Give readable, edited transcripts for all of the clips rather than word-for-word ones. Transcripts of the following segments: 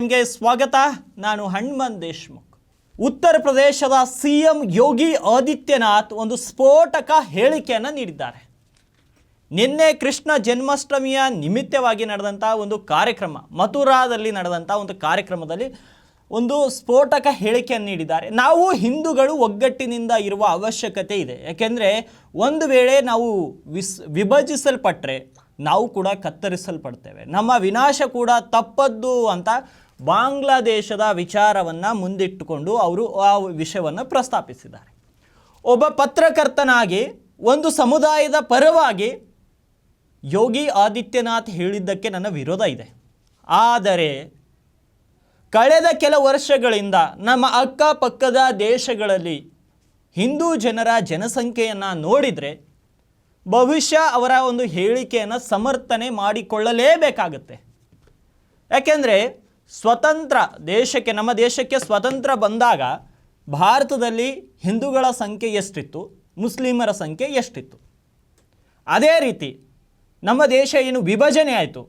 ನಿಮಗೆ ಸ್ವಾಗತ. ನಾನು ಹನುಮಂತ್ ದೇಶ್ಮುಖ್. ಉತ್ತರ ಪ್ರದೇಶದ ಸಿಎಂ ಯೋಗಿ ಆದಿತ್ಯನಾಥ್ ಒಂದು ಸ್ಫೋಟಕ ಹೇಳಿಕೆಯನ್ನು ನೀಡಿದ್ದಾರೆ. ನಿನ್ನೆ ಕೃಷ್ಣ ಜನ್ಮಾಷ್ಟಮಿಯ ನಿಮಿತ್ತವಾಗಿ ನಡೆದಂಥ ಒಂದು ಕಾರ್ಯಕ್ರಮ, ಮಥುರಾದಲ್ಲಿ ನಡೆದಂಥ ಒಂದು ಕಾರ್ಯಕ್ರಮದಲ್ಲಿ ಒಂದು ಸ್ಫೋಟಕ ಹೇಳಿಕೆಯನ್ನು ನೀಡಿದ್ದಾರೆ. ನಾವು ಹಿಂದೂಗಳು ಒಗ್ಗಟ್ಟಿನಿಂದ ಇರುವ ಅವಶ್ಯಕತೆ ಇದೆ. ಯಾಕೆಂದರೆ ಒಂದು ವೇಳೆ ನಾವು ವಿಭಜಿಸಲ್ಪಟ್ಟರೆ ನಾವು ಕೂಡ ಕತ್ತರಿಸಲ್ಪಡ್ತೇವೆ, ನಮ್ಮ ವಿನಾಶ ಕೂಡ ತಪ್ಪದ್ದು ಅಂತ ಬಾಂಗ್ಲಾದೇಶದ ವಿಚಾರವನ್ನು ಮುಂದಿಟ್ಟುಕೊಂಡು ಅವರು ಆ ವಿಷಯವನ್ನು ಪ್ರಸ್ತಾಪಿಸಿದ್ದಾರೆ. ಒಬ್ಬ ಪತ್ರಕರ್ತನಾಗಿ ಒಂದು ಸಮುದಾಯದ ಪರವಾಗಿ ಯೋಗಿ ಆದಿತ್ಯನಾಥ್ ಹೇಳಿದ್ದಕ್ಕೆ ನನ್ನ ವಿರೋಧ ಇದೆ. ಆದರೆ ಕಳೆದ ಕೆಲ ವರ್ಷಗಳಿಂದ ನಮ್ಮ ಅಕ್ಕಪಕ್ಕದ ದೇಶಗಳಲ್ಲಿ ಹಿಂದೂ ಜನರ ಜನಸಂಖ್ಯೆಯನ್ನು ನೋಡಿದರೆ ಬಹುಶಃ ಅವರ ಒಂದು ಹೇಳಿಕೆಯನ್ನು ಸಮರ್ಥನೆ ಮಾಡಿಕೊಳ್ಳಲೇಬೇಕಾಗುತ್ತೆ. ಯಾಕೆಂದರೆ ಸ್ವತಂತ್ರ ದೇಶಕ್ಕೆ, ನಮ್ಮ ದೇಶಕ್ಕೆ ಸ್ವತಂತ್ರ ಬಂದಾಗ ಭಾರತದಲ್ಲಿ ಹಿಂದೂಗಳ ಸಂಖ್ಯೆ ಎಷ್ಟಿತ್ತು, ಮುಸ್ಲಿಮರ ಸಂಖ್ಯೆ ಎಷ್ಟಿತ್ತು. ಅದೇ ರೀತಿ ನಮ್ಮ ದೇಶ ಏನು ವಿಭಜನೆ ಆಯಿತು,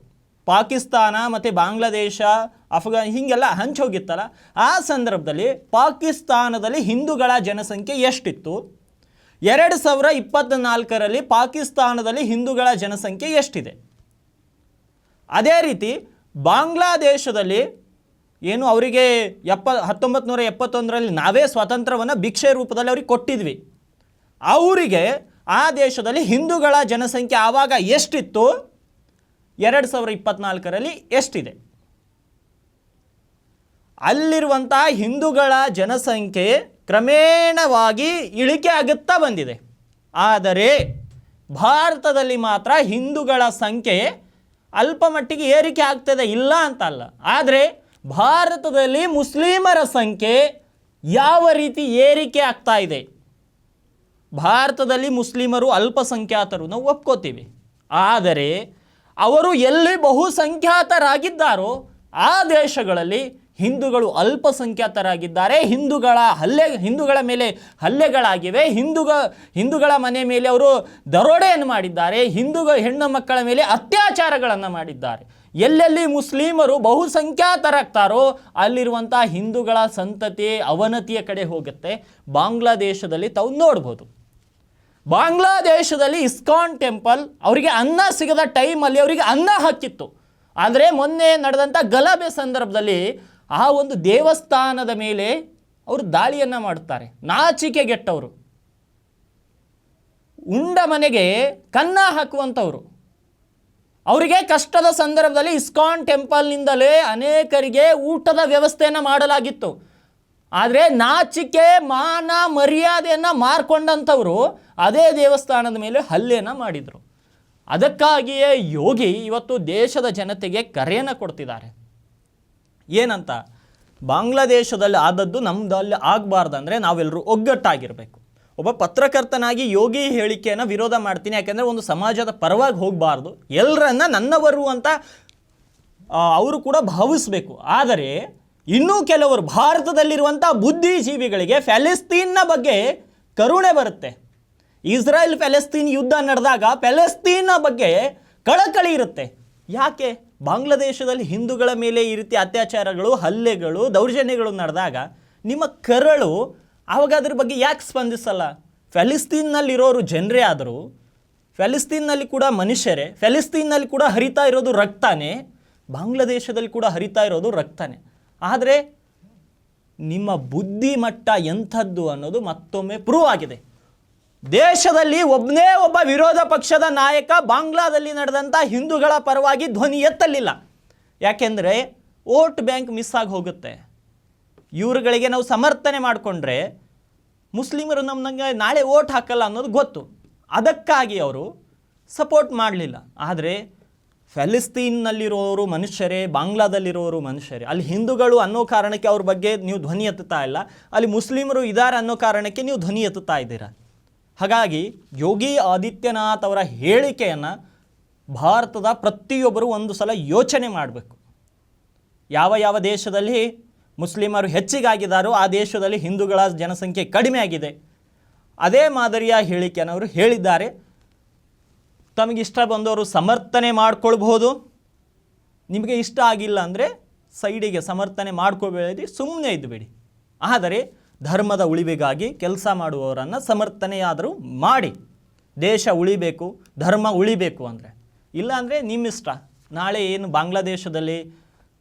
ಪಾಕಿಸ್ತಾನ ಮತ್ತು ಬಾಂಗ್ಲಾದೇಶ, ಹೀಗೆಲ್ಲ ಹಂಚೋಗಿತ್ತಲ್ಲ, ಆ ಸಂದರ್ಭದಲ್ಲಿ ಪಾಕಿಸ್ತಾನದಲ್ಲಿ ಹಿಂದೂಗಳ ಜನಸಂಖ್ಯೆ ಎಷ್ಟಿತ್ತು, 2024ರಲ್ಲಿ ಪಾಕಿಸ್ತಾನದಲ್ಲಿ ಹಿಂದೂಗಳ ಜನಸಂಖ್ಯೆ ಎಷ್ಟಿದೆ. ಅದೇ ರೀತಿ ಬಾಂಗ್ಲಾದೇಶದಲ್ಲಿ ಏನು ಅವರಿಗೆ 1971ರಲ್ಲಿ ನಾವೇ ಸ್ವಾತಂತ್ರ್ಯವನ್ನು ಭಿಕ್ಷೆ ರೂಪದಲ್ಲಿ ಅವ್ರಿಗೆ ಕೊಟ್ಟಿದ್ವಿ. ಅವರಿಗೆ ಆ ದೇಶದಲ್ಲಿ ಹಿಂದೂಗಳ ಜನಸಂಖ್ಯೆ ಆವಾಗ ಎಷ್ಟಿತ್ತು, 2024ರಲ್ಲಿ ಎಷ್ಟಿದೆ. ಅಲ್ಲಿರುವಂತಹ ಹಿಂದೂಗಳ ಜನಸಂಖ್ಯೆ ಕ್ರಮೇಣವಾಗಿ ಇಳಿಕೆ ಆಗುತ್ತಾ ಬಂದಿದೆ. ಆದರೆ ಭಾರತದಲ್ಲಿ ಮಾತ್ರ ಹಿಂದೂಗಳ ಸಂಖ್ಯೆ ಅಲ್ಪ ಮಟ್ಟಿಗೆ ಏರಿಕೆ ಆಗ್ತದೆ, ಇಲ್ಲ ಅಂತಲ್ಲ. ಆದರೆ ಭಾರತದಲ್ಲಿ ಮುಸ್ಲಿಮರ ಸಂಖ್ಯೆ ಯಾವ ರೀತಿ ಏರಿಕೆ ಆಗ್ತಾ ಇದೆ. ಭಾರತದಲ್ಲಿ ಮುಸ್ಲಿಮರು ಅಲ್ಪಸಂಖ್ಯಾತರು, ನಾವು ಒಪ್ಕೋತೀವಿ. ಆದರೆ ಅವರು ಎಲ್ಲಿ ಬಹುಸಂಖ್ಯಾತರಾಗಿದ್ದಾರೋ ಆ ದೇಶಗಳಲ್ಲಿ ಹಿಂದೂಗಳು ಅಲ್ಪಸಂಖ್ಯಾತರಾಗಿದ್ದಾರೆ. ಹಿಂದೂಗಳ ಮೇಲೆ ಹಲ್ಲೆಗಳಾಗಿವೆ. ಹಿಂದೂಗಳ ಮನೆ ಮೇಲೆ ಅವರು ದರೋಡೆಯನ್ನು ಮಾಡಿದ್ದಾರೆ. ಹೆಣ್ಣು ಮಕ್ಕಳ ಮೇಲೆ ಅತ್ಯಾಚಾರಗಳನ್ನು ಮಾಡಿದ್ದಾರೆ. ಎಲ್ಲೆಲ್ಲಿ ಮುಸ್ಲಿಮರು ಬಹುಸಂಖ್ಯಾತರಾಗ್ತಾರೋ ಅಲ್ಲಿರುವಂಥ ಹಿಂದೂಗಳ ಸಂತತಿ ಅವನತಿಯ ಕಡೆ ಹೋಗುತ್ತೆ. ಬಾಂಗ್ಲಾದೇಶದಲ್ಲಿ ತಾವು ನೋಡ್ಬೋದು. ಬಾಂಗ್ಲಾದೇಶದಲ್ಲಿ ಇಸ್ಕಾನ್ ಟೆಂಪಲ್ ಅವರಿಗೆ ಅನ್ನ ಸಿಗದ ಟೈಮಲ್ಲಿ ಅವರಿಗೆ ಅನ್ನ ಹಾಕಿತ್ತು. ಆದರೆ ಮೊನ್ನೆ ನಡೆದಂಥ ಗಲಭೆ ಸಂದರ್ಭದಲ್ಲಿ ಆ ಒಂದು ದೇವಸ್ಥಾನದ ಮೇಲೆ ಅವರು ದಾಳಿಯನ್ನು ಮಾಡುತ್ತಾರೆ. ನಾಚಿಕೆಗೆಟ್ಟವರು, ಉಂಡ ಮನೆಗೆ ಕನ್ನ ಹಾಕುವಂಥವ್ರು. ಅವರಿಗೆ ಕಷ್ಟದ ಸಂದರ್ಭದಲ್ಲಿ ಇಸ್ಕಾನ್ ಟೆಂಪಲ್ನಿಂದಲೇ ಅನೇಕರಿಗೆ ಊಟದ ವ್ಯವಸ್ಥೆಯನ್ನು ಮಾಡಲಾಗಿತ್ತು. ಆದರೆ ನಾಚಿಕೆ ಮಾನ ಮರ್ಯಾದೆಯನ್ನು ಮಾರ್ಕೊಂಡಂಥವರು ಅದೇ ದೇವಸ್ಥಾನದ ಮೇಲೆ ಹಲ್ಲೆಯನ್ನು ಮಾಡಿದರು. ಅದಕ್ಕಾಗಿಯೇ ಯೋಗಿ ಇವತ್ತು ದೇಶದ ಜನತೆಗೆ ಕರೆಯನ್ನು ಕೊಡ್ತಿದ್ದಾರೆ. ಏನಂತ, ಬಾಂಗ್ಲಾದೇಶದಲ್ಲಿ ಆದದ್ದು ನಮ್ಮದಲ್ಲಿ ಆಗಬಾರ್ದಂದರೆ ನಾವೆಲ್ಲರೂ ಒಗ್ಗಟ್ಟಾಗಿರಬೇಕು. ಒಬ್ಬ ಪತ್ರಕರ್ತನಾಗಿ ಯೋಗಿ ಹೇಳಿಕೆಯನ್ನು ವಿರೋಧ ಮಾಡ್ತೀನಿ. ಯಾಕೆಂದರೆ ಒಂದು ಸಮಾಜದ ಪರವಾಗಿ ಹೋಗಬಾರ್ದು, ಎಲ್ಲರನ್ನ ನನ್ನವರು ಅಂತ ಅವರು ಕೂಡ ಭಾವಿಸಬೇಕು. ಆದರೆ ಇನ್ನೂ ಕೆಲವರು ಭಾರತದಲ್ಲಿರುವಂಥ ಬುದ್ಧಿಜೀವಿಗಳಿಗೆ ಪ್ಯಾಲೆಸ್ತೀನ್ನ ಬಗ್ಗೆ ಕರುಣೆ ಬರುತ್ತೆ. ಇಸ್ರೇಲ್ ಪ್ಯಾಲೆಸ್ತೀನ್ ಯುದ್ಧ ನಡೆದಾಗ ಪ್ಯಾಲೆಸ್ತೀನ್ನ ಬಗ್ಗೆ ಕಳಕಳಿ ಇರುತ್ತೆ. ಯಾಕೆ ಬಾಂಗ್ಲಾದೇಶದಲ್ಲಿ ಹಿಂದೂಗಳ ಮೇಲೆ ಈ ರೀತಿ ಅತ್ಯಾಚಾರಗಳು, ಹಲ್ಲೆಗಳು, ದೌರ್ಜನ್ಯಗಳು ನಡೆದಾಗ ನಿಮ್ಮ ಕರಳು ಆವಾಗ ಅದ್ರ ಬಗ್ಗೆ ಯಾಕೆ ಸ್ಪಂದಿಸಲ್ಲ? ಪ್ಯಾಲೆಸ್ತೀನ್ನಲ್ಲಿರೋರು ಜನರೇ ಆದರೂ, ಪ್ಯಾಲೆಸ್ತೀನ್ನಲ್ಲಿ ಕೂಡ ಮನುಷ್ಯರೇ, ಪ್ಯಾಲೆಸ್ತೀನ್ನಲ್ಲಿ ಕೂಡ ಹರಿತಾ ಇರೋದು ರಕ್ತಾನೇ, ಬಾಂಗ್ಲಾದೇಶದಲ್ಲಿ ಕೂಡ ಹರಿತಾ ಇರೋದು ರಕ್ತಾನೇ. ಆದರೆ ನಿಮ್ಮ ಬುದ್ಧಿಮಟ್ಟ ಎಂಥದ್ದು ಅನ್ನೋದು ಮತ್ತೊಮ್ಮೆ ಪ್ರೂವ್ ಆಗಿದೆ. ದೇಶದಲ್ಲಿ ಒಬ್ಬನೇ ಒಬ್ಬ ವಿರೋಧ ಪಕ್ಷದ ನಾಯಕ ಬಾಂಗ್ಲಾದಲ್ಲಿ ನಡೆದಂಥ ಹಿಂದೂಗಳ ಪರವಾಗಿ ಧ್ವನಿ ಎತ್ತಲಿಲ್ಲ. ಯಾಕೆಂದರೆ ವೋಟ್ ಬ್ಯಾಂಕ್ ಮಿಸ್ ಆಗಿ ಹೋಗುತ್ತೆ. ಇವರುಗಳಿಗೆ ನಾವು ಸಮರ್ಥನೆ ಮಾಡಿಕೊಂಡ್ರೆ ಮುಸ್ಲಿಮರು ನಮಗೆ ನಾಳೆ ವೋಟ್ ಹಾಕಲ್ಲ ಅನ್ನೋದು ಗೊತ್ತು. ಅದಕ್ಕಾಗಿ ಅವರು ಸಪೋರ್ಟ್ ಮಾಡಲಿಲ್ಲ. ಆದರೆ ಪ್ಯಾಲೆಸ್ತೀನ್ನಲ್ಲಿರೋರು ಮನುಷ್ಯರೇ, ಬಾಂಗ್ಲಾದಲ್ಲಿರೋರು ಮನುಷ್ಯರೇ. ಅಲ್ಲಿ ಹಿಂದೂಗಳು ಅನ್ನೋ ಕಾರಣಕ್ಕೆ ಅವ್ರ ಬಗ್ಗೆ ನೀವು ಧ್ವನಿ ಎತ್ತುತ್ತಾ ಇಲ್ಲ, ಅಲ್ಲಿ ಮುಸ್ಲಿಮರು ಇದ್ದಾರೆ ಅನ್ನೋ ಕಾರಣಕ್ಕೆ ನೀವು ಧ್ವನಿ ಎತ್ತುತ್ತಾ ಇದ್ದೀರಾ. ಹಾಗಾಗಿ ಯೋಗಿ ಆದಿತ್ಯನಾಥ್ ಅವರ ಹೇಳಿಕೆಯನ್ನು ಭಾರತದ ಪ್ರತಿಯೊಬ್ಬರು ಒಂದು ಸಲ ಯೋಚನೆ ಮಾಡಬೇಕು. ಯಾವ ದೇಶದಲ್ಲಿ ಮುಸ್ಲಿಮರು ಹೆಚ್ಚಿಗಾಗಿದ್ದಾರೋ ಆ ದೇಶದಲ್ಲಿ ಹಿಂದೂಗಳ ಜನಸಂಖ್ಯೆ ಕಡಿಮೆ ಆಗಿದೆ. ಅದೇ ಮಾದರಿಯ ಹೇಳಿಕೆಯನ್ನು ಅವರು ಹೇಳಿದ್ದಾರೆ. ತಮಗಿಷ್ಟ ಬಂದವರು ಸಮರ್ಥನೆ ಮಾಡ್ಕೊಳ್ಬಹುದು. ನಿಮಗೆ ಇಷ್ಟ ಆಗಿಲ್ಲ ಅಂದರೆ ಸೈಡಿಗೆ ಸಮರ್ಥನೆ ಮಾಡ್ಕೋಬೇಡಿ, ಸುಮ್ಮನೆ ಇದ್ದುಬೇಡಿ. ಆದರೆ ಧರ್ಮದ ಉಳಿವಿಗಾಗಿ ಕೆಲಸ ಮಾಡುವವರನ್ನು ಸಮರ್ಥನೆಯಾದರೂ ಮಾಡಿ. ದೇಶ ಉಳಿಬೇಕು, ಧರ್ಮ ಉಳಿಬೇಕು ಅಂದರೆ. ಇಲ್ಲಾಂದರೆ ನಿಮ್ಮಿಷ್ಟ. ನಾಳೆ ಏನು ಬಾಂಗ್ಲಾದೇಶದಲ್ಲಿ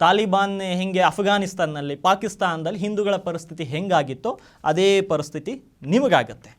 ತಾಲಿಬಾನ್ ಹೆಂಗೆ ಅಫ್ಘಾನಿಸ್ತಾನಲ್ಲಿ, ಪಾಕಿಸ್ತಾನದಲ್ಲಿ ಹಿಂದೂಗಳ ಪರಿಸ್ಥಿತಿ ಹೆಂಗಾಗಿತ್ತೋ ಅದೇ ಪರಿಸ್ಥಿತಿ ನಿಮಗಾಗತ್ತೆ.